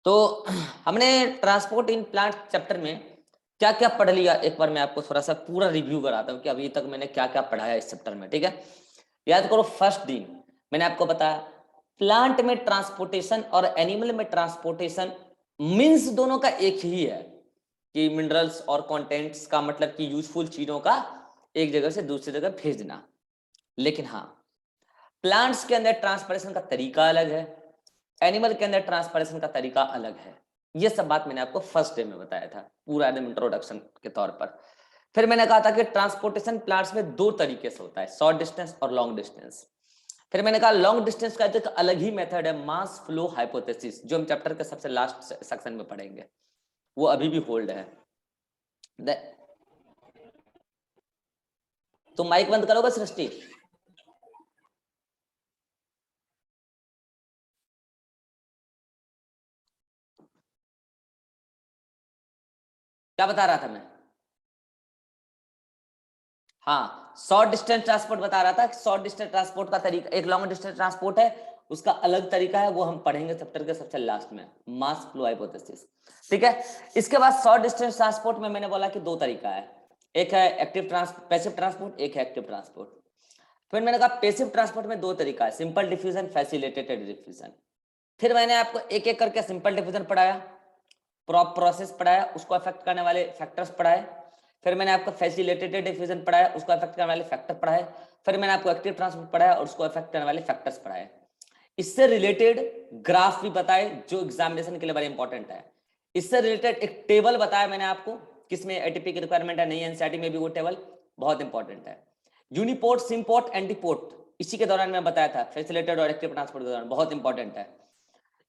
तो हमने transport in plant chapter में क्या क्या पढ़ लिया, एक बार मैं आपको थोड़ा सा पूरा रिव्यू कराता हूँ कि अभी तक मैंने क्या क्या पढ़ाया इस चैप्टर में। ठीक है, याद करो, फर्स्ट दिन मैंने आपको बताया प्लांट में ट्रांसपोर्टेशन और एनिमल में ट्रांसपोर्टेशन मीन्स दोनों का एक ही है कि मिनरल्स और कंटेंट्स का मतलब कि यूजफुल चीजों का एक जगह से दूसरी जगह भेजना। लेकिन हाँ, प्लांट्स के अंदर ट्रांसपोर्टेशन का तरीका अलग है, एनिमल के अंदर ट्रांसपोर्टेशन का तरीका अलग है। ये सब बात मैंने आपको फर्स्ट डे में बताया था पूरा एकदम इंट्रोडक्शन के तौर पर। फिर मैंने कहा था कि ट्रांसपोर्टेशन प्लांट्स में दो तरीके से होता है, शॉर्ट डिस्टेंस और लॉन्ग डिस्टेंस। फिर मैंने कहा लॉन्ग डिस्टेंस का एक अलग ही मेथड है, मास फ्लो हाइपोथेसिस, जो हम चैप्टर के सबसे लास्ट सेक्शन में पढ़ेंगे, वो अभी भी होल्ड है। तो माइक बंद करोगे सृष्टि? क्या बता रहा था मैं? हाँ, शॉर्ट डिस्टेंस ट्रांसपोर्ट बता रहा था। शॉर्ट डिस्टेंस ट्रांसपोर्ट का तरीका, एक लॉन्ग डिस्टेंस ट्रांसपोर्ट है, उसका अलग तरीका है, वो हम पढ़ेंगे चैप्टर के सबसे लास्ट में, मास फ्लो हाइपोथेसिस। ठीक है, इसके बाद शॉर्ट डिस्टेंस ट्रांसपोर्ट में मैंने बोला कि दो तरीका है, एक है पैसिव ट्रांसपोर्ट, एक है एक्टिव ट्रांसपोर्ट। फिर मैंने कहा पैसिव ट्रांसपोर्ट में दो तरीका है, सिंपल डिफ्यूजन, फैसिलिटेटेड डिफ्यूजन। फिर मैंने आपको एक एक करके सिंपल डिफ्यूजन पढ़ाया, प्रोसेस पढ़ाया, उसको अफेक्ट करने वाले फैक्टर्स पढ़ाए। फिर मैंने आपको फैसिलिटेटेड डिफ्यूजन पढ़ाया, उसको अफेक्ट करने वाले फैक्टर पढ़ाए। फिर मैंने आपको एक्टिव ट्रांसपोर्ट पढ़ाया और उसको अफेक्ट करने वाले फैक्टर्स पढ़ाए। इससे रिलेटेड ग्राफ भी बताए जो एग्जामिनेशन के लिए बड़े इंपॉर्टेंट है। इससे रिलेटेड एक टेबल बताया मैंने आपको, किसमें एटीपी की रिक्वायरमेंट है, नहीं एनसीईआरटी में भी वो टेबल बहुत इंपॉर्टेंट है। यूनिपोर्ट, सिम्पोर्ट, एंटीपोर्ट इसी के दौरान मैं बताया था, फैसिलिटेटेड और एक्टिव ट्रांसपोर्ट के दौरान, बहुत इंपॉर्टेंट है।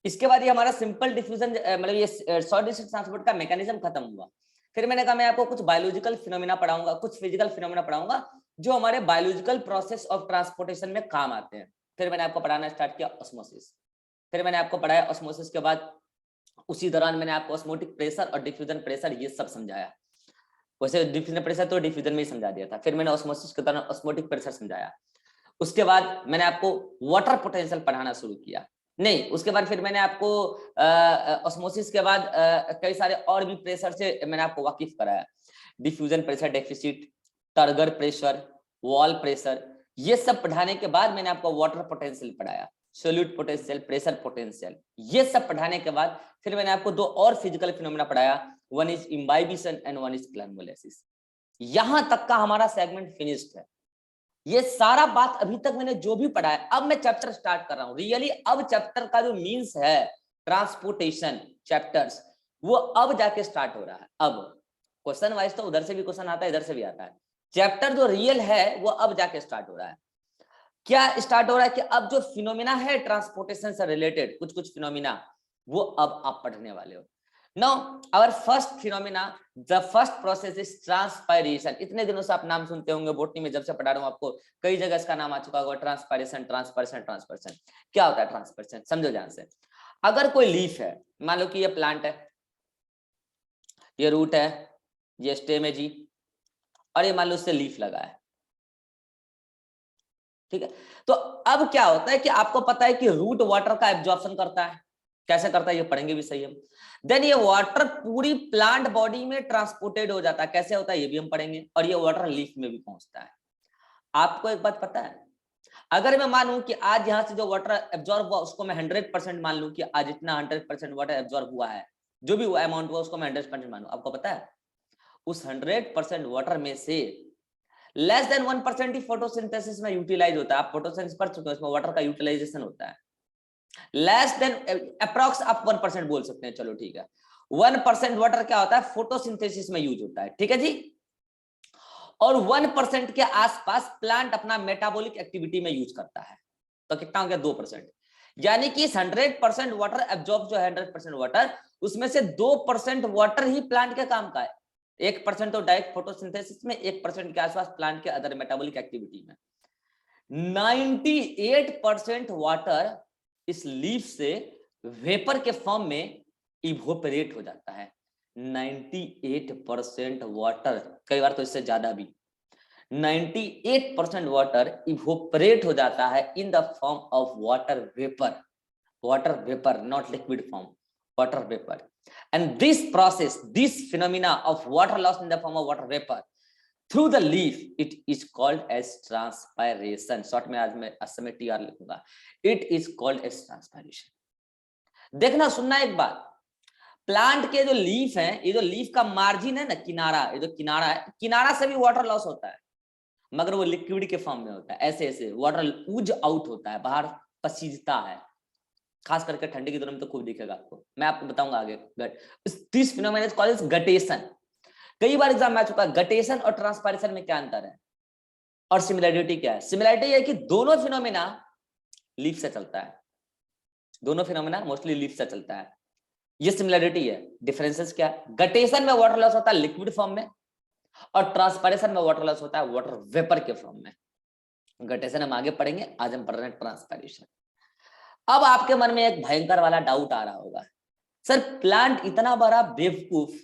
इसके बाद ये हमारा सिंपल डिफ्यूजन मतलब ये शॉर्ट डिस्टेंस ट्रांसपोर्ट का मैकेनिज्म खत्म हुआ। फिर मैंने कहा मैं आपको कुछ बायोलॉजिकल फिनोमेना पढ़ाऊंगा, कुछ फिजिकल फिनोमेना पढ़ाऊंगा जो हमारे बायोलॉजिकल प्रोसेस ऑफ ट्रांसपोर्टेशन में काम आते हैं। फिर मैंने आपको पढ़ाना स्टार्ट किया ऑस्मोसिस। फिर मैंने आपको पढ़ाया ऑस्मोसिस के बाद उसी दौरान मैंने आपको ऑस्मोटिक प्रेशर और डिफ्यूजन प्रेशर ये सब समझाया। वैसे डिफ्यूजन प्रेशर तो डिफ्यूजन में ही समझा दिया था। फिर मैंने ऑस्मोसिस के दौरान ऑस्मोटिक प्रेशर समझाया। उसके बाद मैंने आपको वाटर पोटेंशियल पढ़ाना शुरू किया। नहीं, उसके बाद फिर मैंने आपको ऑस्मोसिस के बाद कई सारे और भी प्रेशर से मैंने आपको वाकिफ कराया, diffusion pressure deficit, turgor pressure, wall pressure, ये सब पढ़ाने के बाद मैंने आपको वाटर पोटेंशियल पढ़ाया, सोल्यूट पोटेंशियल, प्रेशर पोटेंशियल, ये सब पढ़ाने के बाद फिर मैंने आपको दो और फिजिकल फिनोमेना पढ़ाया, one is imbibition and one is glandolysis. यहां तक का हमारा सेगमेंट फिनिश्ड है। ये सारा बात अभी तक मैंने जो भी पढ़ा है, अब मैं चैप्टर स्टार्ट कर रहा हूं रियली। अब चैप्टर का जो मीन्स है ट्रांसपोर्टेशन चैप्टर्स, वो अब जाके स्टार्ट हो रहा है। अब क्वेश्चन वाइज तो उधर से भी क्वेश्चन आता है, इधर से भी आता है। चैप्टर जो रियल है वो अब जाके स्टार्ट हो रहा है। क्या स्टार्ट हो रहा है कि अब जो फिनोमिना है ट्रांसपोर्टेशन से रिलेटेड, कुछ कुछ फिनोमिना, वो अब आप पढ़ने वाले हो। Now, our first phenomena, the first process is transpiration. इतने दिनों से आप नाम सुनते होंगे, बोटनी में जब से पढ़ा रहा हूं आपको कई जगह इसका नाम आ चुका होगा, ट्रांसपायरेशन ट्रांसपायरेशन ट्रांसपायरेशन। क्या होता है ट्रांसपायरेशन, समझो ध्यान से। अगर कोई लीफ है, मान लो कि ये प्लांट है, ये रूट है, ये स्टेम है जी, और ये मान लो उससे लीफ लगा है, ठीक है। तो अब क्या होता है कि आपको पता है कि रूट वाटर का एब्जॉर्प्शन करता है, कैसे करता है ये पढ़ेंगे भी सही हम। देन ये वाटर पूरी प्लांट बॉडी में ट्रांसपोर्टेड हो जाता है, कैसे होता है ये भी हम पढ़ेंगे, और ये वाटर लीफ में भी पहुंचता है। आपको एक बात पता है, अगर मैं मानूं कि आज यहां से जो वाटर एब्जॉर्ब हुआ उसको मैं 100% मान लूं कि आज इतना 100% वाटर एब्जॉर्ब हुआ है, जो भी अमाउंट हुआ उसको मैं 100% मानूं, आपको पता है उस 100% वाटर में से लेस देन 1% ही फोटोसिंथेसिस में यूटिलाइज होता है। आप फोटोसिंथेसिस पढ़ चुके हैं, उसमें वाटर का यूटिलाइजेशन होता है। लेस देन अप्रॉक्स आप 1% बोल सकते हैं, चलो ठीक है। 1% वाटर क्या होता है, फोटोसिंथेसिस में यूज होता है, ठीक है जी। और 1% के आसपास प्लांट अपना मेटाबॉलिक एक्टिविटी में यूज करता है, तो कितना हो गया 2%। यानी कि 100% वाटर एब्जॉर्ब जो है 100% वाटर, उसमें से 2% वाटर ही प्लांट के काम का है। 1% तो डायरेक्ट फोटोसिंथेसिस में, 1% के आसपास प्लांट के अदर मेटाबॉलिक एक्टिविटी में। 98% वाटर इस लीफ से वेपर के फॉर्म में इवोपरेट हो जाता है। 98% वाटर, कई बार तो इससे ज्यादा भी, 98% वाटर इवोपरेट हो जाता है in the form of water vapour. Water vapour, not liquid form, water vapor. And this process, this phenomena of water loss in the form of water vapor through the leaf, it is called as transpiration. Short में आज मैं असम में TR लिखूंगा. It is called as transpiration. देखना सुनना एक बात, plant के जो लीफ हैं, ये जो लीफ का मार्जिन है ना, किनारा, ये जो किनारा है, किनारा से भी वाटर लॉस होता है, मगर वो लिक्विड के फॉर्म में होता है. ऐसे ऐसे वाटर ऊज आउट होता है, बाहर पसीजता है, खास करके ठंडी के दिनों में तो खूब दिखेगा आपको. मैं आपको बताऊंगा आगे. This phenomena is called guttation. कई बार एग्जाम में आ चुका है. गटेशन और ट्रांसपायरेशन में क्या अंतर है और सिमिलरिटी क्या है? सिमिलरिटी है कि दोनों फिनोमेना लीफ से चलता है, दोनों फिनोमेना मोस्टली लीफ से चलता है. ये सिमिलरिटी है. डिफरेंसेस क्या है? गटेशन में वाटर लॉस होता है लिक्विड फॉर्म में, और ट्रांसपायरेशन में वाटर लॉस होता है वाटर वेपर के फॉर्म में. गटेशन हम आगे पढ़ेंगे, आज हम पढ़ रहे हैं ट्रांसपायरेशन. अब आपके मन में एक भयंकर वाला डाउट आ रहा होगा, सर प्लांट इतना बड़ा बेवकूफ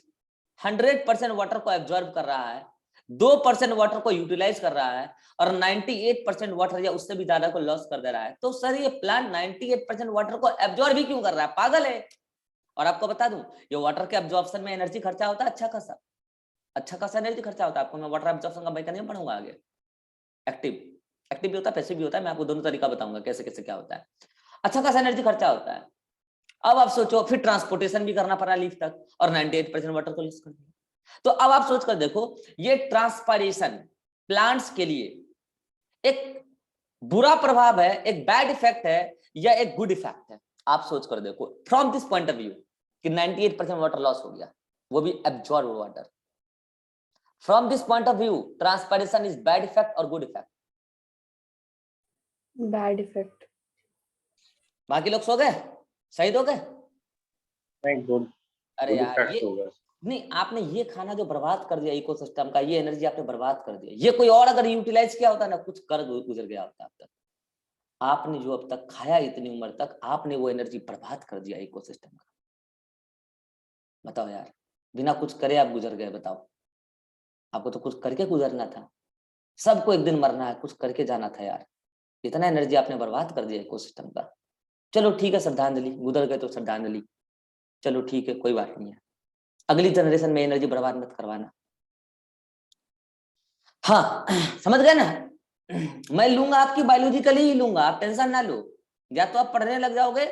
100% वाटर को एब्जॉर्ब कर रहा है, 2% वाटर को यूटिलाइज कर रहा है, और 98% वाटर या उससे भी ज्यादा को लॉस कर दे रहा है, तो सर ये प्लांट 98% वाटर को एब्जॉर्ब ही क्यों कर रहा है? पागल है. और आपको बता दूं, ये वाटर के एब्जॉर्प्शन में एनर्जी खर्चा होता है, अच्छा खासा एनर्जी खर्चा होता है. आपको मैं वाटर एब्जॉर्प्शन का मैकेनिज्म पढ़ूंगा आगे. एक्टिव भी होता है, पैसिव भी होता है. मैं आपको दोनों तरीका बताऊंगा कैसे कैसे क्या होता है. अच्छा खासा एनर्जी खर्चा होता है. अब आप सोचो, फिर ट्रांसपोर्टेशन भी करना पड़ा लीफ तक, और 98% वाटर को लॉस कर दिया. तो अब आप सोच कर देखो, ये ट्रांसपायरेशन प्लांट्स के लिए एक बुरा प्रभाव है, एक बैड इफेक्ट है, या एक गुड इफेक्ट है? आप सोच कर देखो from this point of view कि 98% वाटर लॉस हो गया, वो भी absorb water. From this point of view transpiration is bad effect और गुड इफेक्ट? Bad effect. बाकी लोग सो गए, शहीद हो गए? अरे यार ये नहीं, आपने ये खाना जो बर्बाद कर दिया इकोसिस्टम का, ये एनर्जी आपने बर्बाद कर दिया. ये कोई और अगर यूटिलाइज किया होता ना, कुछ कर गुजर गया होता अब तक. आपने जो अब तक खाया इतनी उम्र तक, आपने वो एनर्जी बर्बाद कर दिया इकोसिस्टम का. बताओ यार, बिना कुछ करे आप गुजर गए. बताओ, आपको तो कुछ करके गुजरना था. सबको एक दिन मरना है, कुछ करके जाना था यार. इतना एनर्जी आपने बर्बाद कर दिया इकोसिस्टम का. चलो ठीक है, श्रद्धांजलि, गुजर गए तो श्रद्धांजलि, चलो ठीक है, कोई बात नहीं है. अगली जनरेशन में एनर्जी बर्बाद मत करवाना. हाँ समझ गए ना? मैं लूंगा आपकी बायोलॉजिकली ही लूंगा, आप टेंशन ना लो. या तो आप पढ़ने लग जाओगे,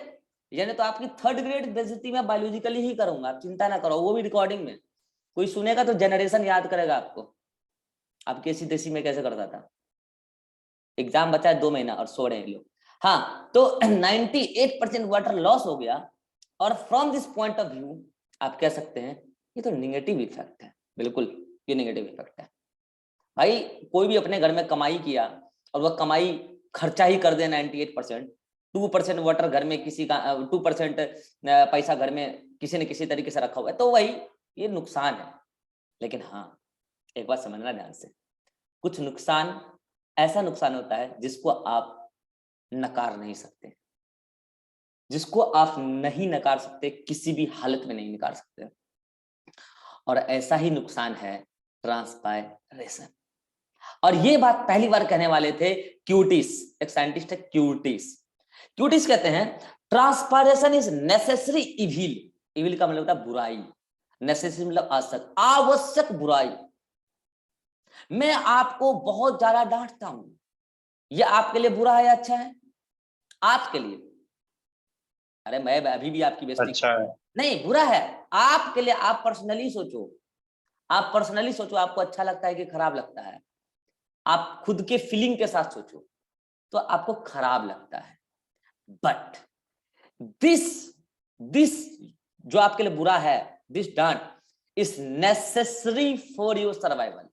यानी तो आपकी 3rd ग्रेड बेइज्जती में बायोलॉजिकली ही करूंगा. आप चिंता ना करो, वो भी रिकॉर्डिंग में. कोई सुनेगा तो जनरेशन याद करेगा आपको, आप कैसी देसी में कैसे करता था. एग्जाम बचा है 2 महीना और सो रहे हैं लोग. हाँ, तो 98% वाटर लॉस हो गया, और from this point of view आप कह सकते हैं ये तो निगेटिव इफेक्ट है. बिल्कुल, ये निगेटिव इफेक्ट है. भाई कोई भी अपने घर में कमाई किया और वह कमाई खर्चा ही कर दे 98%, 2% वाटर घर में किसी का, 2% पैसा घर में किसी न किसी तरीके से रखा हुआ है, तो वही ये नुकसान है. लेकिन हाँ, एक बात समझना ध्यान से, कुछ नुकसान ऐसा नुकसान होता है जिसको आप नकार नहीं सकते, जिसको आप नहीं नकार सकते, किसी भी हालत में नहीं नकार सकते. और ऐसा ही नुकसान है ट्रांसपायरेशन. और ये बात पहली बार कहने वाले थे क्यूटिस, एक साइंटिस्ट है क्यूटिस. क्यूटिस कहते हैं transpiration is necessary evil. Evil का मतलब होता है बुराई, नेसेसरी मतलब आवश्यक बुराई. मैं आपको बहुत ज्यादा डांटता हूं, ये आपके लिए बुरा है या अच्छा है? आपके लिए. अरे मैं अभी भी आपकी बेइज्जती अच्छा है. नहीं, बुरा है आपके लिए. आप पर्सनली सोचो, आप पर्सनली सोचो, आपको अच्छा लगता है कि खराब लगता है? आप खुद के फीलिंग के साथ सोचो तो आपको खराब लगता है. बट दिस जो आपके लिए बुरा है, दिस डांट is necessary for your survival.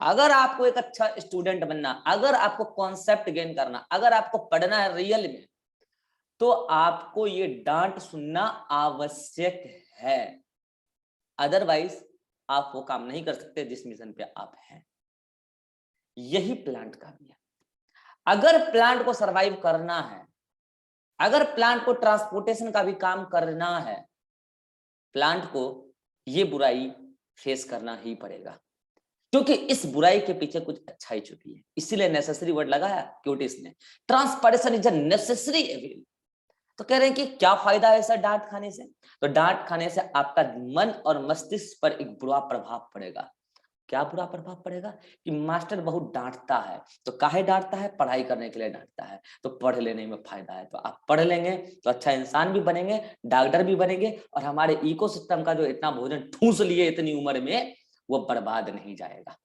अगर आपको एक अच्छा स्टूडेंट बनना, अगर आपको कॉन्सेप्ट गेन करना, अगर आपको पढ़ना है रियल में, तो आपको ये डांट सुनना आवश्यक है. अदरवाइज आप वो काम नहीं कर सकते जिस मिशन पे आप हैं. यही प्लांट का भी है. अगर प्लांट को सरवाइव करना है, अगर प्लांट को ट्रांसपोर्टेशन का भी काम करना है, प्लांट को ये बुराई फेस करना ही पड़ेगा, क्योंकि इस बुराई के पीछे कुछ अच्छाई छुपी है. इसीलिए नेसेसरी वर्ड लगाया क्यूटिस ने. Transpiration is a necessary evil. तो कह रहे हैं कि क्या फायदा है सर डांट खाने से? तो डांट खाने से आपका मन और मस्तिष्क पर एक बुरा प्रभाव पड़ेगा। क्या बुरा प्रभाव पड़ेगा? कि मास्टर बहुत डांटता है। तो काहे डांटता है? पढ़ाई करने के लिए डांटता है। तो पढ़ लेने में फायदा है, तो आप पढ़ लेंगे तो अच्छा इंसान भी बनेंगे, डॉक्टर भी बनेंगे, और हमारे इकोसिस्टम का जो इतना भोजन ठूस लिए इतनी उम्र में, वो बर्बाद नहीं जाएगा,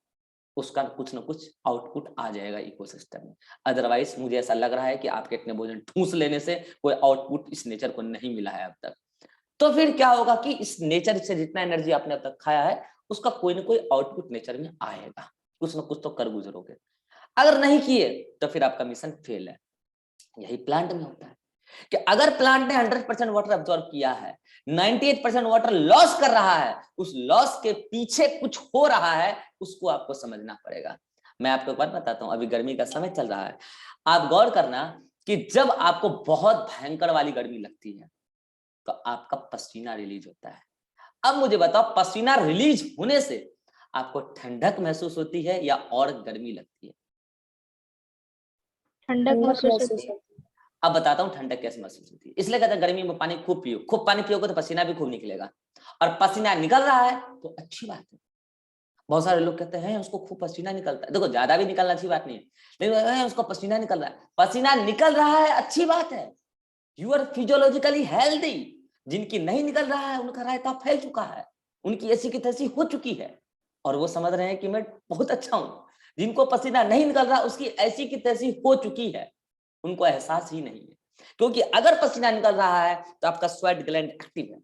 उसका कुछ ना कुछ आउटपुट आ जाएगा इकोसिस्टम में। अदरवाइज मुझे ऐसा लग रहा है कि आपके इतने भोजन ठूस लेने से कोई आउटपुट इस नेचर को नहीं मिला है अब तक। तो फिर क्या होगा कि इस नेचर से जितना एनर्जी आपने अब तक खाया है, उसका कोई ना कोई आउटपुट नेचर में आएगा, कुछ ना कुछ तो कर गुजरोगे। अगर नहीं किए तो फिर आपका मिशन फेल है। यही प्लांट में होता है कि अगर प्लांट ने 100% वाटर अब्सॉर्ब किया है, 98% वाटर लॉस कर रहा है, उस लॉस के पीछे कुछ हो रहा है, उसको आपको समझना पड़ेगा। मैं आपको एक बात बताता हूं, अभी गर्मी का समय चल रहा है, आप गौर करना कि जब आपको बहुत भयंकर वाली गर्मी लगती है तो आपका पसीना रिलीज होता है। अब मुझे बताओ, पसीना रिलीज होने से आपको ठंडक महसूस होती है या और गर्मी लगती है? ठंडक महसूस होती है। अब बताता हूँ ठंडक कैसे महसूस होती है। इसलिए कहते हैं गर्मी में पानी खूब पियो, खूब पानी पियोगे तो पसीना भी खूब निकलेगा, और पसीना निकल रहा है तो अच्छी बात है। बहुत सारे लोग कहते हैं उसको खूब पसीना निकलता है, देखो ज्यादा भी निकलना अच्छी बात नहीं है, लेकिन उसको पसीना निकल रहा है, पसीना निकल रहा है अच्छी बात है, यू आर फिजियोलॉजिकली हेल्दी। जिनकी नहीं निकल रहा है उनका रायता फैल चुका है, उनकी ऐसी की तैसी हो चुकी है, और वो समझ रहे हैं कि मैं बहुत अच्छा हूं। जिनको पसीना नहीं निकल रहा उसकी ऐसी की तैसी हो चुकी है, उनको एहसास ही नहीं है। क्योंकि अगर पसीना निकल रहा है तो आपका स्वेट ग्लैंड एक्टिव है,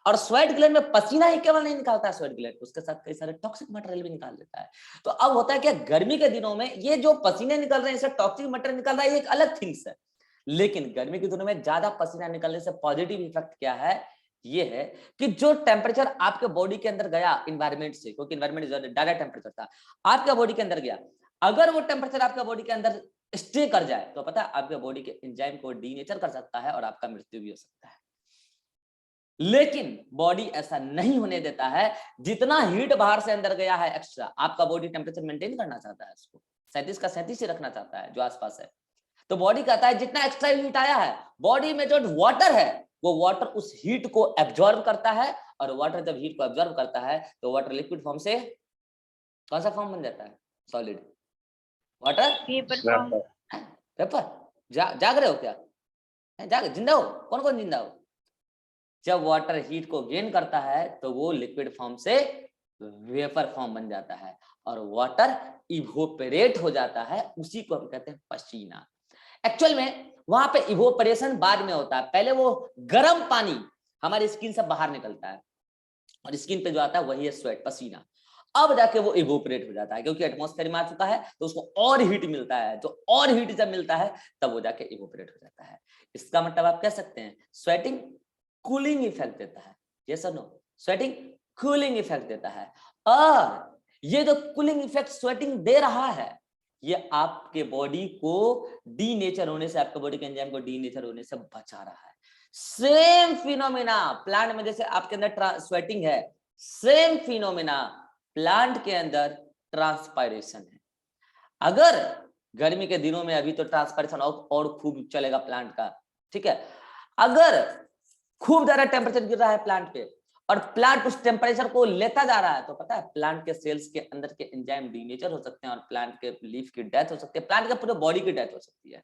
और स्वेट ग्लैंड में पसीना ही केवल नहीं निकालता है, स्वेट ग्लैंड उसके साथ कई सारे टॉक्सिक मटेरियल भी निकाल देता है। तो अब होता है क्या, गर्मी के दिनों में ये जो पसीने निकल रहे हैं, इससे टॉक्सिक मटेरियल निकल रहा है, ये एक अलग थिंग्स है। लेकिन गर्मी के दिनों में ज्यादा पसीना निकलने से पॉजिटिव इफेक्ट क्या है, ये है कि जो टेम्परेचर आपके बॉडी के अंदर गया इन्वायरमेंट से, क्योंकि इन्वायरमेंट डायरेक्ट टेम्परेचर था, आपके बॉडी के अंदर गया, अगर वो टेम्परेचर आपके बॉडी के अंदर स्टे कर जाए तो पता है आपके बॉडी के एंजाइम को डीनेचर कर सकता है और आपका मृत्यु भी हो सकता है। लेकिन बॉडी ऐसा नहीं होने देता है। जितना हीट बाहर से अंदर गया है एक्स्ट्रा, आपका बॉडी टेम्परेचर मेंटेन करना चाहता है, इसको 37 का 37 ही रखना चाहता है जो आसपास है। तो बॉडी कहता है जितना एक्स्ट्रा हीट आया है, बॉडी में जो वाटर है वो वाटर उस हीट को एब्जॉर्ब करता है, और वाटर जब हीट को एब्जॉर्ब करता है तो वाटर लिक्विड फॉर्म से कौन सा फॉर्म बन जाता है? Solid water vapour. जाग रहे हो क्या? जाग जिंदा हो? कौन कौन जिंदा हो? जब वाटर हीट को गेन करता है तो वो लिक्विड फॉर्म से वेपर फॉर्म बन जाता है, और वाटर इवोपरेट हो जाता है, उसी को हम कहते हैं पसीना। एक्चुअल में वहां पे इवोपरेशन बाद में होता है, पहले वो गर्म पानी हमारी स्किन से बाहर निकलता है, और स्किन पे जो आता है वही है स्वेट, पसीना। अब जाके वो इवोपरेट हो जाता है, क्योंकि एटमॉस्फेयर में आ चुका है तो उसको और हीट मिलता है, तो और हीट जब मिलता है तब वो जाके इवोपरेट हो जाता है। इसका मतलब आप कह सकते हैं स्वेटिंग कूलिंग इफेक्ट देता है। यस और नो? स्वेटिंग कूलिंग इफेक्ट देता है, और ये जो कूलिंग इफेक्ट स्वेटिंग दे रहा है, ये आपके बॉडी को डीनेचर होने से, आपके बॉडी के एंजाइम को डीनेचर होने से बचा रहा है। सेम फिनोमेना प्लांट में जैसे आपके अंदर स्वेटिंग है, सेम फिनोमेना प्लांट के अंदर ट्रांसपायरेशन है। अगर गर्मी के दिनों में अभी तो ट्रांसपायरेशन और खूब चलेगा प्लांट का, ठीक है। अगर खूब ज्यादा टेम्परेचर गिर रहा है प्लांट पे, और प्लांट उस टेम्परेचर को लेता जा रहा है, तो पता है प्लांट के सेल्स के अंदर के एंजाइम डीनेचर हो सकते हैं, और प्लांट के लीफ की डेथ हो सकती है, प्लांट के पूरे बॉडी की डेथ हो सकती है,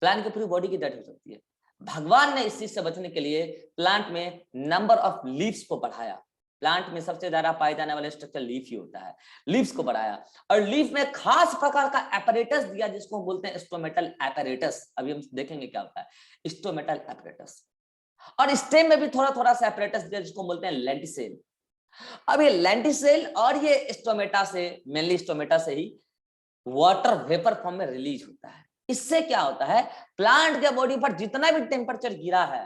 प्लांट की पूरी बॉडी की डेथ हो सकती है। भगवान ने इस चीज से बचने के लिए प्लांट में नंबर ऑफ लीव्स को बढ़ाया। प्लांट में सबसे ज्यादा पाए जाने वाले स्ट्रक्चर लीफ ही होता है, लीव्स को बढ़ाया, और लीफ में खास प्रकार का एपरेटस दिया जिसको बोलते हैं स्टोमेटल एपरेटस। अभी हम देखेंगे क्या होता है स्टोमेटल एपरेटस। और स्टेम में भी थोड़ा थोड़ा सा एपरेटस दिया जिसको बोलते हैं लेंटिसेल। अब ये लेंटिसेल और ये स्टोमेटा से, मेनली स्टोमेटा से ही वाटर वेपर फॉर्म में रिलीज होता है। इससे क्या होता है, प्लांट के बॉडी पर जितना भी टेम्परेचर गिरा है,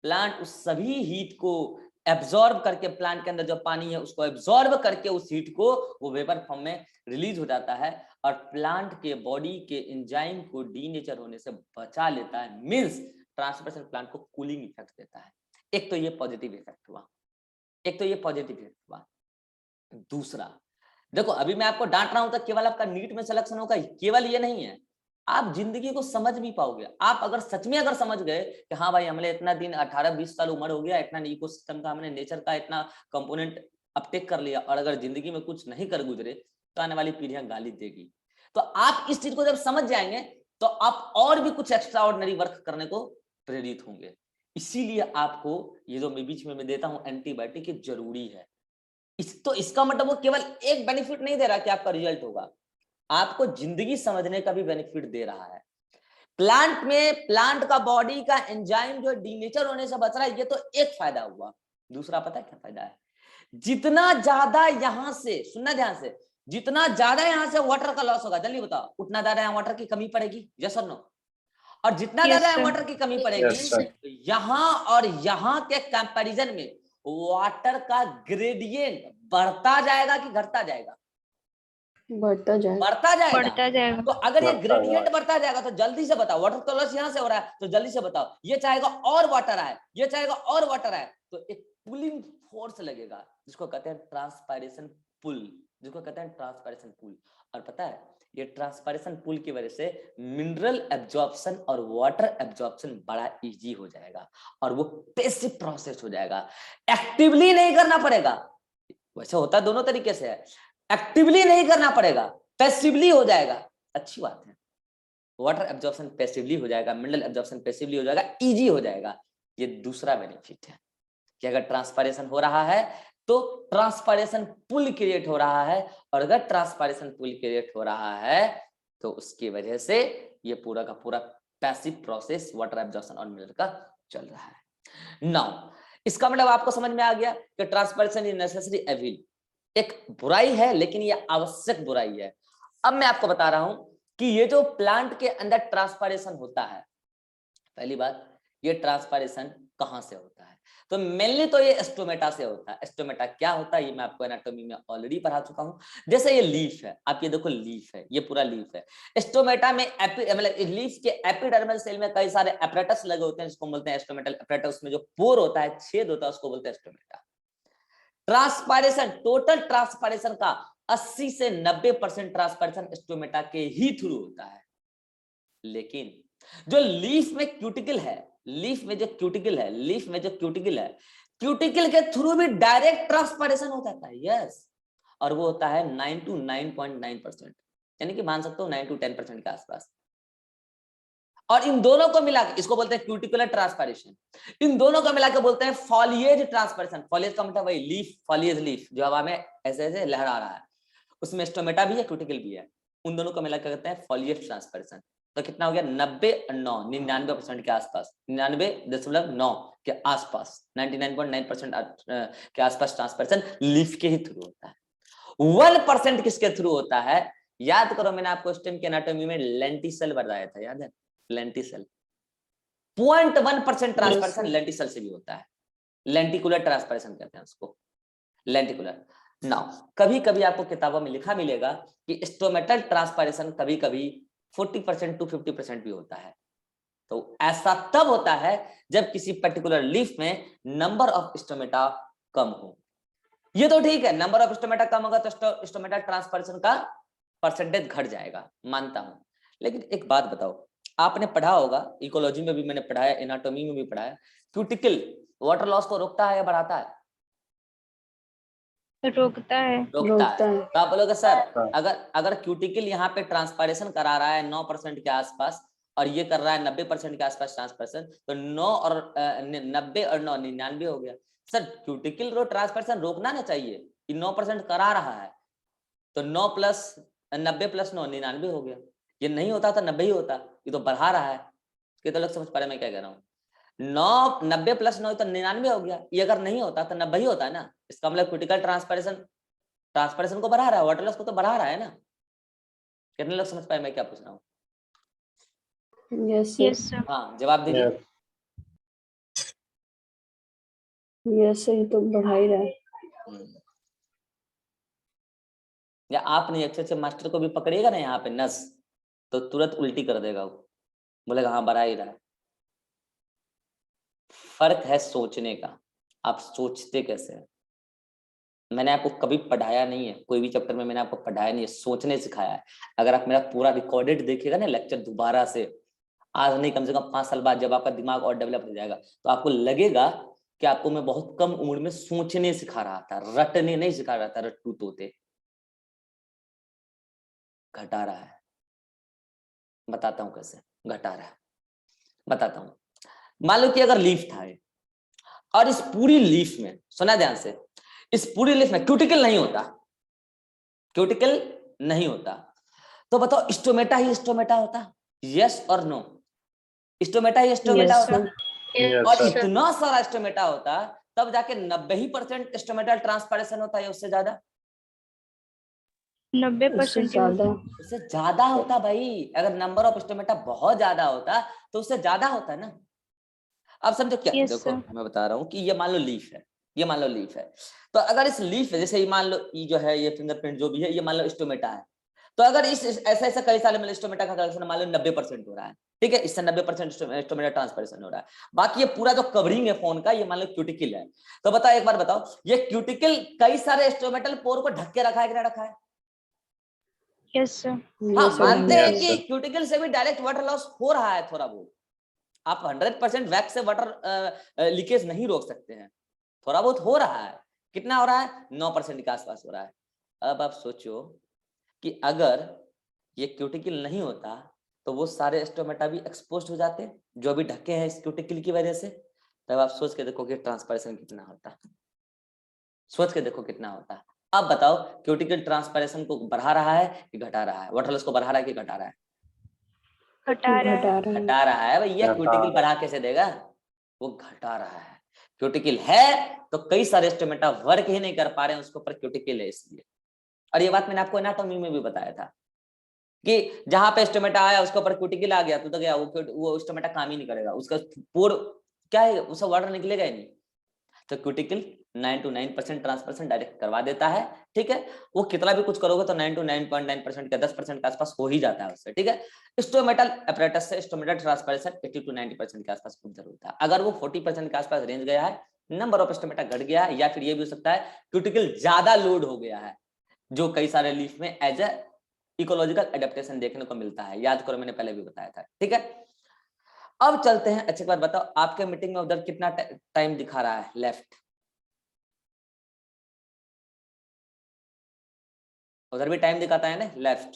प्लांट उस सभी हीट को एब्जॉर्ब करके, प्लांट के अंदर जो पानी है उसको एब्जॉर्ब करके उस हीट को वो वेपर फॉर्म में रिलीज हो जाता है, और प्लांट के बॉडी के एंजाइम को डीनेचर होने से बचा लेता है। मींस ट्रांसपिरेशन प्लांट को कूलिंग इफेक्ट देता है। एक तो ये पॉजिटिव इफेक्ट हुआ, एक तो ये पॉजिटिव इफेक्ट हुआ। दूसरा देखो, अभी मैं आपको डांट रहा हूं तो केवल आपका नीट में सिलेक्शन होगा, केवल ये नहीं है, आप जिंदगी को समझ भी पाओगे। आप अगर सच में अगर समझ गए कि हाँ भाई हमने इतना दिन 18-20 साल उम्र हो गया, इतना इकोसिस्टम का हमने नेचर का इतना कंपोनेंट अपटेक कर लिया, और अगर जिंदगी में कुछ नहीं कर गुजरे तो आने वाली पीढ़ियां गाली देगी। तो आप इस चीज को जब समझ जाएंगे तो आप और भी कुछ एक्स्ट्रा ऑर्डिनरी वर्क करने को प्रेरित होंगे। इसीलिए आपको ये जो मैं बीच में देता हूं एंटीबायोटिक, ये जरूरी है। तो इसका मतलब वो केवल एक बेनिफिट नहीं दे रहा कि आपका रिजल्ट होगा, आपको जिंदगी समझने का भी बेनिफिट दे रहा है। प्लांट में प्लांट का बॉडी का एंजाइम जो डीनेचर होने से बच रहा है, ये तो एक फायदा हुआ। दूसरा पता है क्या फायदा है? जितना ज्यादा यहां से, सुनना ध्यान से, जितना ज्यादा यहां से वाटर का लॉस होगा, जल्दी बताओ, उतना ज्यादा यहां वाटर की कमी पड़ेगी, यस और नो? और जितना ज्यादा यहां वाटर की कमी पड़ेगी, यहां और यहां के कंपैरिजन में वाटर का ग्रेडियंट बढ़ता जाएगा कि घटता जाएगा? बढ़ता जाएगा। बढ़ता जाएगा। बढ़ता जाएगा। तो अगर ये ग्रेडियंट बढ़ता जाएगा तो जल्दी से बताओ, वाटर का लॉस यहां से हो रहा है तो जल्दी से बताओ, ये चाहेगा और वाटर आए, ये चाहेगा और वाटर आए, तो एक पुलिंग फोर्स लगेगा जिसको कहते हैं ट्रांसपायरेशन पुल, जिसको कहते हैं ट्रांसपायरेशन पुल। और पता है ये ट्रांसपायरेशन पुल की वजह से मिनरल एब्जॉर्प्शन और वाटर एब्जॉर्प्शन बड़ा इजी हो जाएगा, और वो पैसिव प्रोसेस हो जाएगा, एक्टिवली नहीं करना पड़ेगा। वैसे होता दोनों तरीके से है, एक्टिवली नहीं करना पड़ेगा, पैसिवली हो जाएगा। अच्छी बात है, वाटर एब्जॉर्प्शन पैसिवली हो जाएगा, मिनरल एब्जॉर्प्शन पैसिवली हो जाएगा, इजी हो जाएगा। ये दूसरा बेनिफिट है कि अगर ट्रांसपायरेशन हो रहा है तो ट्रांसपायरेशन पुल क्रिएट हो रहा है, और अगर ट्रांसपायरेशन पुल क्रिएट हो रहा है तो उसकी वजह से ये पूरा का पूरा पैसिव प्रोसेस वाटर एब्जॉर्प्शन और मिनरल का चल रहा है। नाउ इसका मतलब आपको समझ में आ गया कि ट्रांसपायरेशन इज नेसेसरी एविल, एक बुराई है लेकिन ये आवश्यक बुराई है। अब मैं आपको बता रहा हूं कि ये जो प्लांट के अंदर ट्रांसपायरेशन होता है, पहली बात ये ट्रांसपायरेशन कहां से होता है? तो मेनली तो ये स्टोमेटा से होता है। स्टोमेटा क्या होता है ये मैं आपको एनाटॉमी में ऑलरेडी पढ़ा चुका हूं। जैसे ये लीफ है, आप ये देखो लीफ है, ये पूरा लीफ है। स्टोमेटा में मतलब लीफ के एपिडर्मल सेल में कई सारे एपरेटस लगे होते हैं जिसको बोलते हैं स्टोमेटल एपरेटस, उसमें जो पोर होता है, छेद होता है, उसको बोलते हैं स्टोमेटा। ट्रांसपायरेशन, टोटल ट्रांसपायरेशन का 80 से 90% ट्रांसपायरेशन स्टोमेटा के ही थ्रू होता है। लेकिन जो लीफ में क्यूटिकल है, लीफ में जो क्यूटिकल है, लीफ में जो क्यूटिकल है, क्यूटिकल के थ्रू भी डायरेक्ट ट्रांसपायरेशन हो जाता है, यस। और वो होता है 9 to 9.9%, यानी कि मान सकते हो 9 to 10% के आसपास। और इन दोनों को मिला के इसको बोलते हैं क्यूटिकुलर ट्रांसपायरेशन, इन दोनों को मिला के बोलते हैं फॉलिएज ट्रांसपायरेशन। फॉलिएज का मतलब वही लीफ, फॉलिएज लीफ जो हवा में ऐसे ऐसे लहरा रहा है, उसमें स्टोमेटा भी है, क्यूटिकल भी है, उन दोनों को मिला के कहते हैं फॉलिएज ट्रांसपायरेशन। तो कितना हो गया? 99% के आसपास, 99.9 के आसपास, 99.9% के आसपास ट्रांसपायरेशन लीफ के ही थ्रू होता है। 1% किसके थ्रू होता है? याद करो मैंने आपको स्टेम के एनाटॉमी में लेंटिसेल बताया था, याद है? लेंटिसेल 0.1% ट्रांसपायरेशन लेंटिसेल से भी होता है, लेंटिकुलर ट्रांसपायरेशन कहते हैं उसको, लेंटिकुलर। नाउ कभी कभी आपको किताबों में लिखा मिलेगा कि स्टोमेटल ट्रांसपायरेशन कभी कभी 40% to 50% भी होता है। तो ऐसा तब होता है जब किसी पर्टिकुलर लीफ में नंबर ऑफ स्टोमेटा कम हो। ये तो ठीक है, नंबर ऑफ स्टोमेटा कम होगा तो स्टोमेटा ट्रांसपायरेशन का परसेंटेज घट जाएगा, मानता हूं। लेकिन एक बात बताओ, आपने पढ़ा होगा, इकोलॉजी में भी मैंने पढ़ाया, एनाटॉमी में भी पढ़ाया, क्यूटिकल वाटर लॉस को रोकता है या बढ़ाता है? रोकता है। रोकता है। तो आप बोलोगे सर अगर क्यूटिकल यहाँ पे ट्रांसपायरेशन करा रहा है 9% के आसपास और ये कर रहा है 90% के आसपास ट्रांसपायरेशन, तो 9 और 90 और 9 99 हो गया। सर क्यूटिकल रो ट्रांसपायरेशन रोकना ना चाहिए, ये 9% करा रहा है, तो 9 + 90 + 9 99 हो गया। ये नहीं होता तो 90 ही होता, ये तो बढ़ा रहा है। कितने लोग समझ पा रहे मैं क्या कह रहा हूँ? 90 + 9 तो 99 हो गया, ये अगर नहीं होता तो 90 ही होता है ना। इसका मतलब क्रिटिकल ट्रांसपायरेशन को बढ़ा रहा है, वाटर लॉस को तो बढ़ा रहा है ना। कितने लोग समझ पाए मैं क्या पूछ रहा हूँ? Yes sir. हाँ जवाब दीजिए। यस सर, ये तो बढ़ा ही रहा है। या आप नहीं अच्छे मास्टर को भी पकड़िएगा ना यहाँ पे नस, तो तुरंत उल्टी कर देगा, वो बोलेगा हाँ बढ़ा ही रहा है। फर्क है सोचने का, आप सोचते कैसे हैं। मैंने आपको कभी पढ़ाया नहीं है, कोई भी चैप्टर में मैंने आपको पढ़ाया नहीं है, सोचने सिखाया है। अगर आप मेरा पूरा रिकॉर्डेड देखिएगा ना लेक्चर दोबारा से, आज नहीं कम से कम 5 साल बाद, जब आपका दिमाग और डेवलप हो जाएगा, तो आपको लगेगा कि आपको मैं बहुत कम उम्र में सोचने सिखा रहा था, रटने नहीं सिखा रहा था, रट्टू तोते। घटा रहा है, बताता हूं कैसे घटा रहा है, बताता हूं। मान लो कि अगर लीफ था और इस पूरी लीफ में, सुना ध्यान से, इस पूरी लीफ में क्यूटिकल नहीं होता, क्यूटिकल नहीं होता, तो बताओ स्टोमेटा ही स्टोमेटा होता? यस और नो? स्टोमेटा ही स्टोमेटा Yes, होता? sir. और इतना सारा स्टोमेटा होता तब जाके 90% स्टोमेटल ट्रांसपरेशन होता है, उससे ज्यादा? 90% उससे ज्यादा होता भाई। अगर नंबर ऑफ स्टोमेटा बहुत ज्यादा होता तो उससे ज्यादा होता ना। अब समझो क्या, देखो मैं बता रहा हूँ कि ये मान लो लीफ है, ये मान लो लीफ है, तो अगर इस लीफ है, जैसे ये मान लो ये जो है, ये फिंगरप्रिंट जो भी है, ये मान लो स्टोमेटा है, तो अगर इस ऐसा ऐसा कई सालों में स्टोमेटा का कलेक्शन मान लो 90% हो रहा है, ठीक है, इससे 90% स्टोमेटा ट्रांसपरेशन हो रहा है, बाकी ये पूरा जो कवरिंग है फोन का, ये मान लो क्यूटिकल है, तो बताओ एक बार बताओ, ये क्यूटिकल कई सारे स्टोमेटल पोर को ढक के रखा है कि नहीं रखा है? Yes sir. हाँ, Yes, sir. मानते हैं कि क्यूटिकल से भी डायरेक्ट वाटर लॉस हो रहा है थोड़ा बहुत, आप 100% वैक्स से वाटर लीकेज नहीं रोक सकते हैं, थोड़ा बहुत हो रहा है। कितना हो रहा है? 9% के आसपास हो रहा है। अब आप सोचो कि अगर ये क्यूटिकल नहीं होता तो वो सारे स्टोमेटा भी एक्सपोज हो जाते जो अभी ढके हैं इस क्यूटिकल की वजह से। तब आप सोच के देखो कि ट्रांसपरेशन कितना होता, सोच के देखो कितना होता। अब बताओ क्यूटिकल ट्रांसपरेशन को बढ़ा रहा है कि घटा रहा है? वाटर लॉस को बढ़ा रहा है कि घटा रहा है? घटा रहा है भैया। क्यूटिकल बढ़ा कैसे देगा? वो घटा रहा है। क्यूटिकल है तो कई सारे स्टोमेटा वर्क ही नहीं कर पा रहे हैं उसके ऊपर, क्यूटिकल है इसलिए। और ये बात मैंने आपको एनाटॉमी में भी बताया था कि जहां पे स्टोमेटा आया उसके ऊपर क्यूटिकल आ गया तो गया वो स्टोमेटा काम ही नहीं करेगा, उसका पोर क्या है, उसका वाटर निकलेगा ही नहीं। तो क्यूटिकल 9 to 9% ट्रांसपरेशन डायरेक्ट करवा देता है, ठीक है। वो कितना भी कुछ करोगे तो 9 to 9.9% का 10% के आसपास हो ही जाता है उससे, ठीक है। स्टोमेटल अपरेटस से स्टोमेटल ट्रांसपरेशन 80 to 90% के आसपास खूब जरूर था। अगर वो 40% के आसपास रेंज गया है, नंबर ऑफ स्टोमेटा घट गया, या फिर ये भी हो सकता है क्यूटिकल ज्यादा लोड हो गया है, जो कई सारे लीफ में एज ए इकोलॉजिकल एडेप्टेशन देखने को मिलता है। याद करो मैंने पहले भी बताया था, ठीक है। अब चलते हैं, अच्छी बात बताओ, आपके मीटिंग में उधर कितना टाइम दिखा रहा है लेफ्ट? उधर भी टाइम दिखाता है ना लेफ्ट?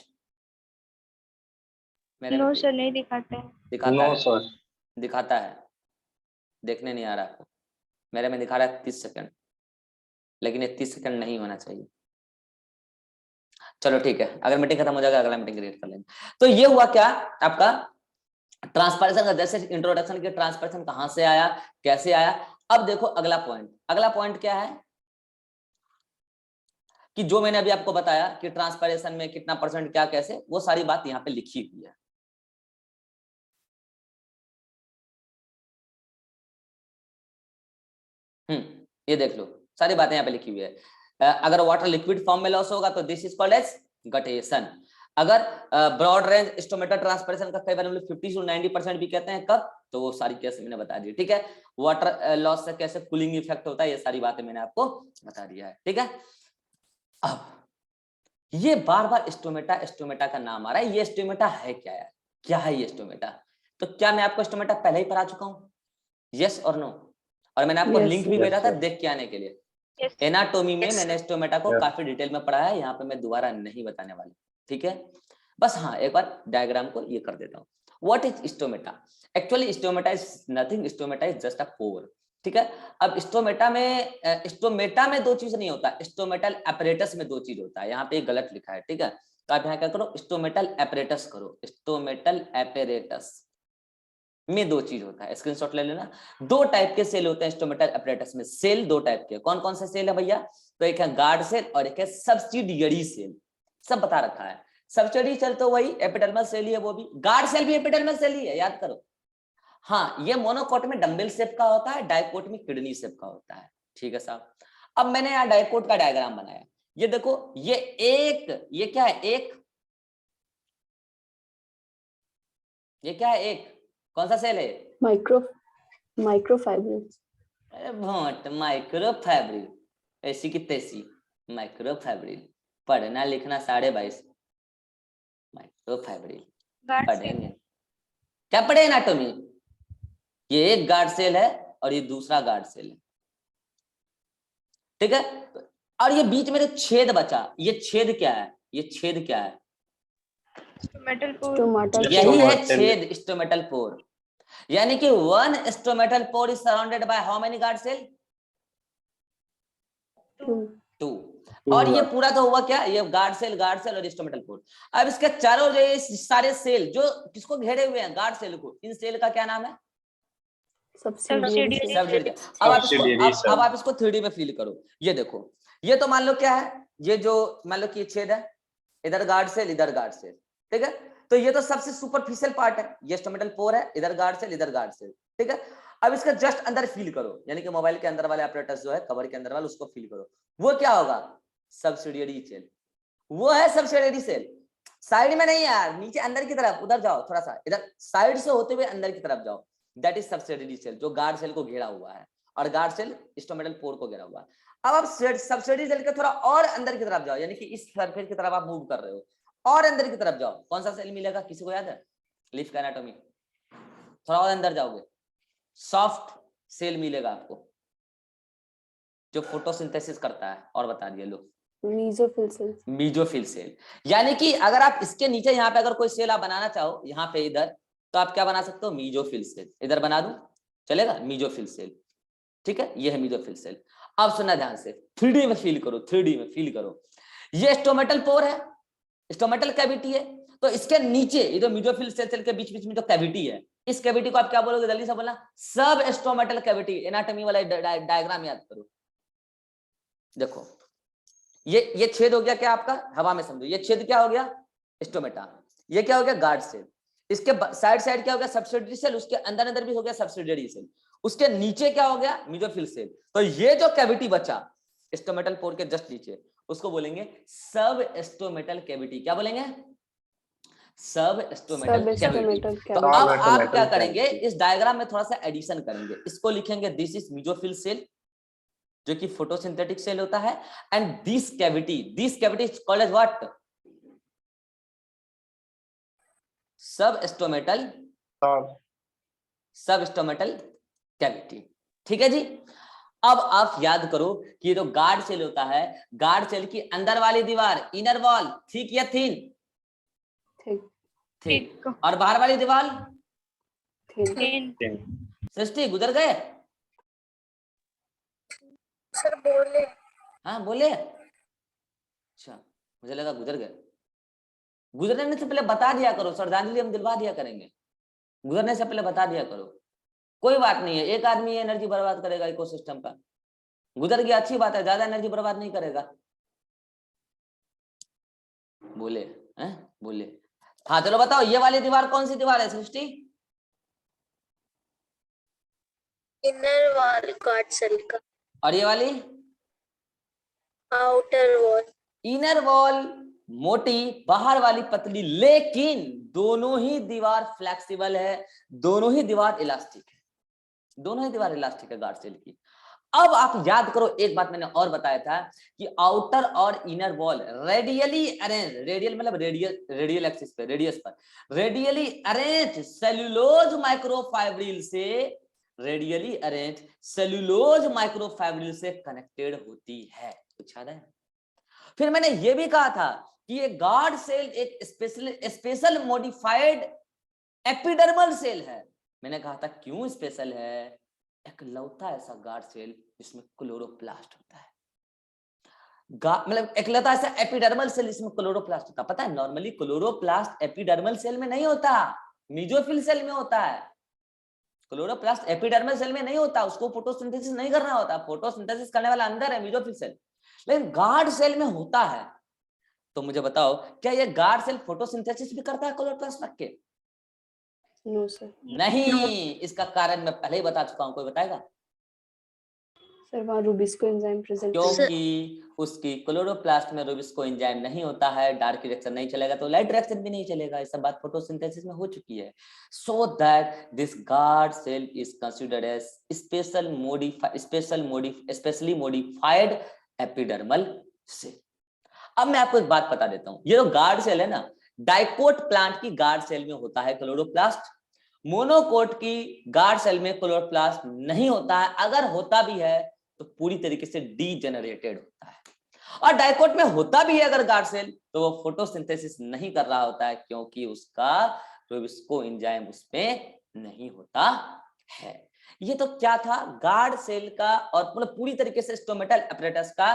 मेरे नो सर, नहीं दिखाते हैं। दिखाता है, दिखाता है, देखने नहीं आ रहा आपको? मेरे में दिखा रहा है 30 सेकंड, लेकिन ये 30 सेकंड नहीं होना चाहिए। चलो ठीक है, अगर मीटिंग खत्म हो जाएगा अगला मीटिंग क्रिएट कर लेंगे। तो ये हुआ क्या आपका ट्रांसपरेशन का, जैसे इंट्रोडक्शन के ट्रांसपरेशन कहां से आया, कैसे आया। अब देखो अगला पॉइंट, अगला पॉइंट क्या है कि जो मैंने अभी आपको बताया कि ट्रांसपरेशन में कितना परसेंट क्या कैसे, वो सारी बात यहाँ पे लिखी हुई है। ये देख लो, सारी बातें यहाँ पे लिखी हुई है। अगर वाटर लिक्विड फॉर्म में लॉस होगा तो this is called as guttation. अगर ब्रॉड रेंज स्टोमेटा ट्रांसपरेशन का कई बार हम लोग 50 to 90% भी कहते हैं, कब? तो वो सारी केस मैंने बता दी, ठीक है। वाटर लॉस से कैसे कूलिंग इफेक्ट होता है, ये सारी बातें मैंने आपको बता दिया है, ठीक है। अब ये बार बार स्टोमेटा स्टोमेटा का नाम आ रहा है, ये स्टोमेटा है क्या यार, क्या है ये स्टोमेटा? तो क्या मैं आपको स्टोमेटा पहले ही पढ़ा चुका हूँ? यस और नो? और मैंने आपको Yes, लिंक sir. भी भेजा था देख के आने के लिए। एनाटोमी में मैंने स्टोमेटा को काफी डिटेल में पढ़ा है, यहाँ पे मैं दोबारा नहीं बताने वाला, ठीक है। बस हाँ, एक बार डायग्राम को ये कर देता हूँ। What is stomata? Actually stomata is nothing, stomata is just a pore, ठीक है। अब स्टोमेटा में दो चीज नहीं होता, स्टोमेटल अपरेटस में दो चीज होता है। यहाँ पे गलत लिखा है, ठीक है, तो आप यहाँ क्या करो, स्टोमेटल अपरेटस करो। स्टोमेटल अपरेटस में दो चीज होता है, स्क्रीनशॉट ले लेना। दो टाइप के सेल होते हैं स्टोमेटल अपरेटस में। सेल दो टाइप के, कौन कौन से सेल है भैया? तो एक है गार्ड सेल और एक है सब्सिडियरी सेल, सब बता रखा है। सब्सिडियरी सेल तो वही एपिडर्मल सेल ही है, वो भी गार्ड सेल भी एपिडर्मल सेल ही है, याद करो। हाँ, ये मोनोकोट में डंबल शेप का होता है, डाइकोट में किडनी शेप का होता है, ठीक है साहब। अब मैंने यहाँ डाइकोट का डायग्राम बनाया, ये देखो, ये क्या है, ये क्या है, एक कौन सा सेल है? Microfibrils. अरे भोट, माइक्रोफैब्रिक, ऐसी की तैसी, माइक्रोफाइब्रिल, पढ़ना लिखना 22.5, माइक्रोफाइब्रिल गार्ड सेल। पढ़ेंगे। क्या पढ़े एनाटॉमी? ये एक गार्ड सेल है और ये दूसरा गार्ड सेल है, ठीक है। और ये बीच में जो छेद बचा, ये छेद क्या है? ये छेद क्या है? Stomatal pore. स्टोमाटल यही है Stomatal. छेद, स्टोमेटल पोर। यानी कि one stomatal pore is surrounded by how many guard cell? 2। और ये पूरा तो हुआ क्या? ये गार्ड सेल और स्टोमेटल पोर। अब इसके चारों जो ये सारे सेल जो किसको घेरे हुए हैं, गार्ड सेल को, इन सेल का क्या नाम है? Subsidiary cell. सबसिडियरी। अब आप इसको 3D में फील करो। ये देखो, ये तो मान लो क्या है, ये जो मान लो कि ये छेद है, इधर गार्ड सेल, इधर गार्ड सेल, ठीक है। तो ये तो सबसे सुपरफिशियल पार्ट है, ये स्टोमेटल पोर है, इधर गार्ड सेल, इधर गार्ड सेल, ठीक है। अब इसका जस्ट अंदर फील करो, यानी कि मोबाइल के अंदर वाले ऑपरेटर्स जो है, कवर के अंदर वाले, उसको फील करो। वो क्या होगा? Subsidiary cell. वो है सबसिडियरी सेल। साइड में नहीं यार, नीचे अंदर की तरफ, उधर जाओ थोड़ा सा, इधर साइड से होते हुए अंदर की तरफ जाओ। दैट इज सबसिडियरी सेल, जो गार्ड सेल को घेरा हुआ है, और गार्ड सेल स्टोमेटल पोर को घेरा हुआ है। अब आप सबसिडियरी सेल के थोड़ा और अंदर की तरफ जाओ, यानी कि इस सरफेस की तरफ आप मूव कर रहे हो, और अंदर की तरफ जाओ। कौन सा सेल मिलेगा? किसी को याद है? लीफ का एनाटॉमी। थोड़ा और अंदर जाओगे, सॉफ्ट सेल मिलेगा आपको, जो फोटोसिंथेसिस करता है। और बता दिए लोग, मीजोफिल सेल। Mesophyll cell. यानी कि अगर आप इसके नीचे यहाँ पे अगर कोई सेल आप बनाना चाहो, यहाँ पे इधर, तो आप क्या बना सकते हो? Mesophyll cell. इधर बना दूं, चलेगा? मीजोफिल सेल, ठीक है, ये है मीजोफिल सेल। अब सुनना ध्यान से, 3D में फील करो, 3D में फील करो। ये स्टोमेटल पोर है, स्टोमेटल कैविटी है, तो इसके नीचे ये जो मीजोफिल सेल के बीच बीच में जो कैविटी है, इस कैविटी को आप क्या बोलोगे? जल्दी से बोलना, सब स्टोमेटल कैविटी। एनाटॉमी वाला डायग्राम याद करो। देखो, ये छेद हो गया क्या आपका? हवा में समझो, ये छेद क्या हो गया? स्टोमेटा। ये क्या हो गया? Guard cell. इसके साइड साइड क्या हो गया? Subsidiary cell. उसके अंदर अंदर भी हो गया सबसिडियरी सेल। उसके नीचे क्या हो गया? Mesophyll cell. तो ये जो कैविटी बचा स्टोमेटल पोर के जस्ट नीचे, उसको बोलेंगे सब स्टोमेटल कैविटी। क्या बोलेंगे? सब स्टोमेटल कैविटी। तो अब आप क्या करेंगे? इस डायग्राम में थोड़ा सा एडिशन करेंगे। इसको लिखेंगे दिस इज मीजोफिल सेल, जो कि फोटोसिंथेटिक सेल होता है, and this cavity is called as what? Substomatal cavity, ठीक है जी। अब आप याद करो कि ये जो गार्ड सेल होता है, गार्ड सेल की अंदर वाली दीवार, इनर वॉल, थिक या थिन? थिक। और बाहर वाली दीवार? थिन। सृष्टि गुजर गए? सर बोले। हाँ बोले। अच्छा, मुझे लगा गुजर गए। गुजरने से पहले बता दिया करो, श्रद्धांजलि हम दिलवा दिया करेंगे। गुजरने से पहले बता दिया करो, कोई बात नहीं है। एक आदमी एनर्जी बर्बाद करेगा इकोसिस्टम का, गुजर गया अच्छी बात है, ज्यादा एनर्जी बर्बाद नहीं करेगा। बोले हैं? बोले। हाँ चलो बताओ, ये वाली दीवार कौन सी दीवार है सृष्टि? इनर वॉल गार्ड सेल का। और ये वाली? Outer wall. इनर वॉल मोटी, बाहर वाली पतली, लेकिन दोनों ही दीवार फ्लेक्सिबल है, दोनों ही दीवार इलास्टिक है, दोनों ही दीवार इलास्टिक है गार्ड सेल की। अब आप याद करो, एक बात मैंने और बताया था कि आउटर और inner wall radially arrange, radial मतलब रेडियल एक्सिस पे, रेडियस पर रेडियली अरेंज सेल्यूलोज माइक्रोफाइब्रिल से, रेडियली अरेंज सेल्यूलोज माइक्रोफाइब्रिल से कनेक्टेड होती है। कुछ याद है? फिर मैंने ये भी कहा था कि ये गार्ड सेल एक स्पेशल मॉडिफाइड एपिडर्मल सेल है। मैंने कहा था क्यों स्पेशल है? एकलौता ऐसा गार्ड सेल जिसमें क्लोरोप्लास्ट होता है, मतलब एकलौता ऐसा एपिडर्मल सेल जिसमें क्लोरोप्लास्ट होता है। पता है नॉर्मली क्लोरोप्लास्ट एपिडर्मल सेल में नहीं होता, मीजोफिल सेल में होता है। क्लोरोप्लास्ट एपिडर्मल सेल में नहीं होता, उसको फोटोसिंथेसिस नहीं करना होता, फोटोसिंथेसिस करने वाला अंदर है मीजोफिल सेल, लेकिन गार्ड सेल में होता है। तो मुझे बताओ, क्या ये गार्ड सेल फोटोसिंथेसिस भी करता है क्लोरोप्लास्ट रख के? No sir. नहीं, इसका कारण मैं पहले ही बता चुका हूं, कोई बताएगा? सर वहाँ रूबिस्को एंजाइम प्रेजेंट है। क्योंकि उसकी क्लोरोप्लास्ट में रूबिस्को एंजाइम नहीं होता है, डार्क रिएक्शन नहीं चलेगा तो लाइट रिएक्शन भी नहीं चलेगा। ये सब बात फोटोसिंथेसिस में हो चुकी है। So that this guard cell is considered as specially modified epidermal cell. अब मैं आपको एक बात बता देता हूं, ये जो गार्ड सेल है ना, डाइकोट प्लांट की गार्ड सेल में होता है क्लोरोप्लास्ट, मोनोकोट की गार्ड सेल में क्लोरोप्लास्ट नहीं होता है, अगर होता भी है तो पूरी तरीके से डीजेनरेटेड होता है। और डाइकोट में होता भी है अगर गार्ड सेल, तो वो फोटोसिंथेसिस नहीं कर रहा होता है, क्योंकि उसका रोबिस्को एंजाइम उसमें नहीं होता है। ये तो क्या था, गार्ड सेल का और मतलब पूरी तरीके से स्टोमेटल अपरेटस का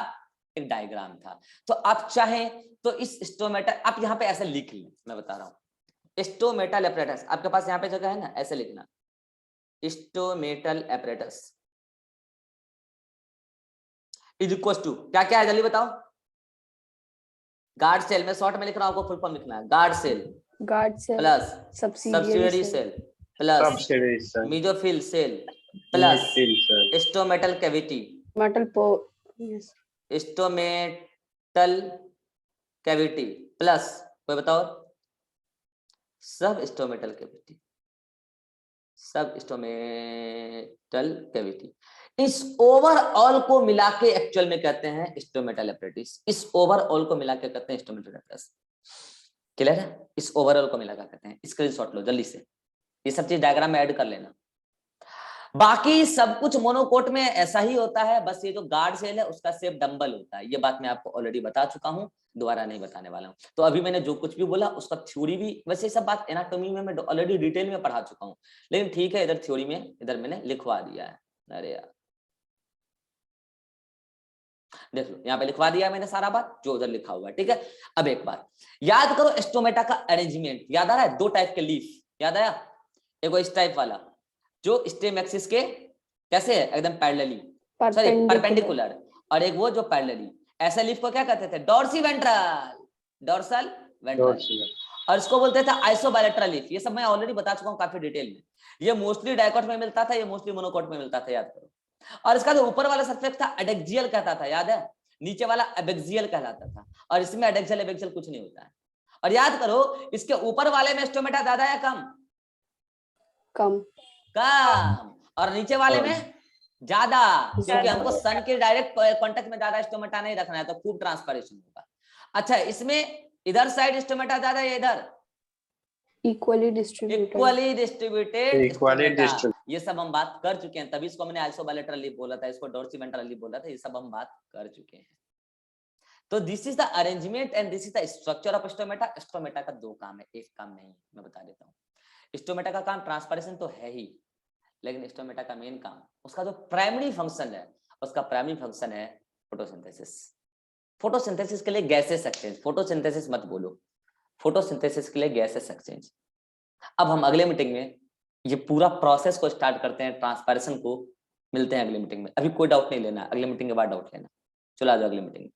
एक डायग्राम था। तो आप चाहें तो इस स्टोमेटल, आप यहाँ पे ऐसे लिख लें, मैं बता रहा हूँ, स्टोमेटल अपरेटस आपके पास यहाँ पे जगह है ना, ऐसे लिखना, stomatal apparatus is equal to क्या क्या है, जल्दी बताओ। गार्ड सेल में शॉर्ट में लिख रहा हूं, आपको फुल फॉर्म लिखना है, guard cell plus subsidiary cell plus mesophyll cell plus stomatal cavity, stomatal cavity plus, कोई बताओ, substomatal cavity, substomatal cavity. इस ओवरऑल को मिला के एक्चुअल में कहते हैं स्टोमेटल अपरेटिस, इस ओवरऑल को मिला के कहते हैं स्टोमेटल अपरेटिस। क्लियर है? इस ओवरऑल को मिला के कहते हैं। स्क्रीनशॉट लो जल्दी से, ये सब चीज डायग्राम में ऐड कर लेना। बाकी सब कुछ मोनोकोट में ऐसा ही होता है, बस ये जो गार्ड सेल है उसका शेप डंबल होता है। ये बात मैं आपको ऑलरेडी बता चुका हूं, दोबारा नहीं बताने वाला हूं। तो अभी मैंने जो कुछ भी बोला उसका थ्योरी भी, वैसे सब बात एनाटॉमी में मैं ऑलरेडी डिटेल में पढ़ा चुका हूं, लेकिन ठीक है, इधर थ्योरी में इधर मैंने लिखवा दिया है। अरे यार देख लो, यहाँ पे लिखवा दिया मैंने सारा बात जो उधर लिखा हुआ है, ठीक है। अब एक बात याद करो, स्टोमेटा का अरेंजमेंट याद आ रहा है? दो टाइप के लीफ, याद आया? एक इस टाइप वाला जो स्टेम एक्सिस के कैसे है, एकदम पैरेलली, सॉरी परपेंडिकुलर, और एक वो जो पैरेलली। ऐसे लीफ को क्या कहते थे? डॉर्सी वेंट्रल, डॉर्सल वेंट्रल, और इसको बोलते थे आइसोबायलैटरल लीफ। ये सब मैं ऑलरेडी बता चुका हूँ काफी डिटेल में। ये मोस्टली डाइकोट में मिलता था, ये मोस्टली मोनोकोट में मिलता था, याद करो। और इसका जो ऊपर वाला सरफेस था एडेक्सियल कहता था, याद है? नीचे वाला एबेक्सियल कहलाता था, और इसमें एडेक्सियल एबेक्सियल कुछ नहीं होता है। और याद करो, इसके ऊपर वाले में स्टोमेटा ज्यादा है कम? कम कम। और नीचे वाले में ज्यादा, क्योंकि हमको सन के डायरेक्ट कांटेक्ट में ज्यादा स्टोमेटा नहीं रखना है, तो खूब ट्रांसपरेशन होगा। अच्छा, इसमें इधर साइड स्टोमेटा ज्यादा है, इधर इक्वली डिस्ट्रीब्यूटेड। ये सब हम बात कर चुके हैं, तभी इसको मैंने आइसोबायलैटरल लीफ बोला था, इसको डॉर्सीवेंट्रल लीफ बोला था, ये सब हम बात कर चुके हैं। तो this is the arrangement and this is the structure of stomata. Stomata का दो काम है, एक काम नहीं, मैं बता देता हूँ। स्टोमेटा का काम ट्रांसपरेशन तो है ही, लेकिन स्टोमेटा का मेन काम, उसका जो प्राइमरी फंक्शन है, उसका प्राइमरी फंक्शन है फोटोसिंथेसिस। फोटोसिंथेसिस के लिए गैसेस एक्सचेंज, फोटोसिंथेसिस मत बोलो, फोटोसिंथेसिस के लिए गैसेस एक्सचेंज। अब हम अगले मीटिंग में ये पूरा प्रोसेस को स्टार्ट करते हैं, ट्रांसपरेशन को। मिलते हैं अगले मीटिंग में। अभी कोई डाउट नहीं लेना, अगले मीटिंग के बाद डाउट लेना। चलो आ जाओ अगले मीटिंग में।